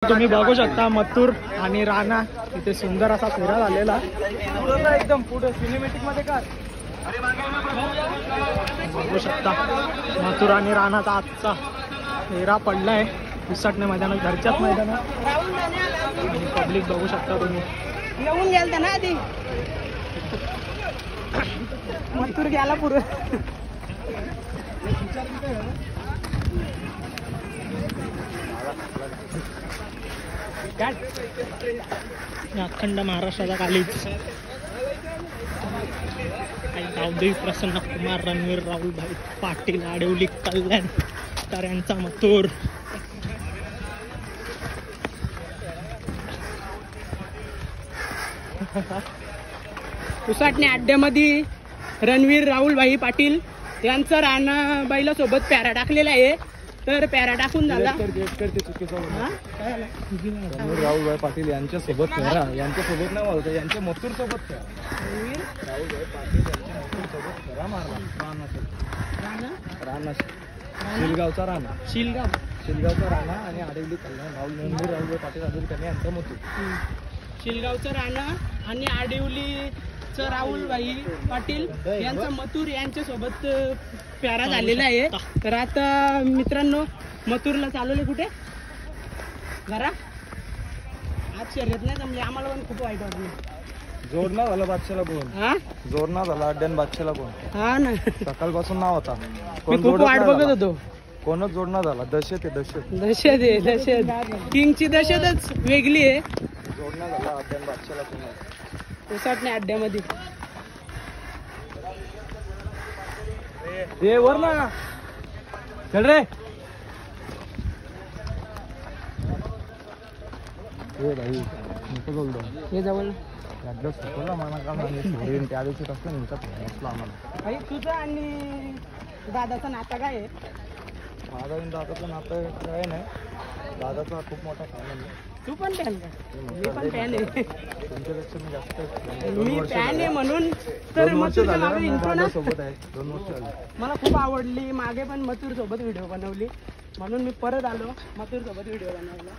तुम्ही बघू शकता मथुर आणि राणा इथे सुंदर असा फेरा झालेला एकदम पुढे सिनेमॅटिक मध्ये का बघू शकता मथुर आणि राणाचा आजचा फेरा पडलाय विसटणे मैदानात घरच्याच मैदानात आणि पब्लिक बघू शकता तुम्ही येऊन गेलता ना आधी मथुर गेला पुढे अखंड महाराष्ट्राचा कालीच गावदेवी प्रसन्न कुमार रणवीर राहुलभाई पाटील आडिवली कल्याण तर यांचा मथुर उसटणे अड्ड्यामध्ये रणवीर राहुलभाई पाटील यांचा राणा बाईला सोबत पॅरा टाकलेला आहे तर पॅरा टाकून झाला राहुलभाई पाटील यांच्या सोबत फेरा यांच्या सोबत नाही बोलतो यांच्या मथुर सोबत फेरा राहुलभाई पाटील यांच्या मथुर सोबत फेरा मारला राणा शिलगावचा राणा शिलगावचा राणा आणि आडिवली कल्याण राहुलभाई पाटील आदिल कल्याण यांचा मथुर शिलगावचा राणा आणि आडिवलीचं राहुलभाई पाटील यांचा मथुर यांच्या सोबत प्यारा झालेला आहे तर आता मित्रांनो मथुरला चालवले कुठे घरा आज शर्यत नाही जमली आम्हाला पण खूप वाईट वाटलं जोडणा झाला बादशाला कोण हा जोडणा झाला अड्ड्यान बादशाला कोण हा ना सकाळपासून नाव होता मी खूप वाट बघत होतो कोणच जोडणा झाला दहशत आहे दहशत आहे दहशत किंगची दहशतच वेगळी आहे जोडणा झाला अड्ड्यान बादशाला कोण उसटणे अड्ड्यामध्ये ए वर ना चल रे ए भाई नको बोलतो हे जवळ ॲड्रेस सुचवला मला का आणि त्या दिवशी कसं नव्हता बसला आम्हाला भाई तुझं आणि दादाचा नाता काय आहे माझा आणि दादाचं नातं काय नाही दादाचा खूप मोठा फॅन आहे तू पण फॅन का मी पण फॅन आहे तुमच्यापेक्षा मी जास्त मी फॅन आहे म्हणून तर मथुरच्या मागे इंट्रो ना सोबत आहे 2 वर्ष झाली मला खूप आवडली मागे पण मथुर सोबत व्हिडिओ बनवली म्हणून मी परत आलो मथुर सोबत व्हिडिओ बनवला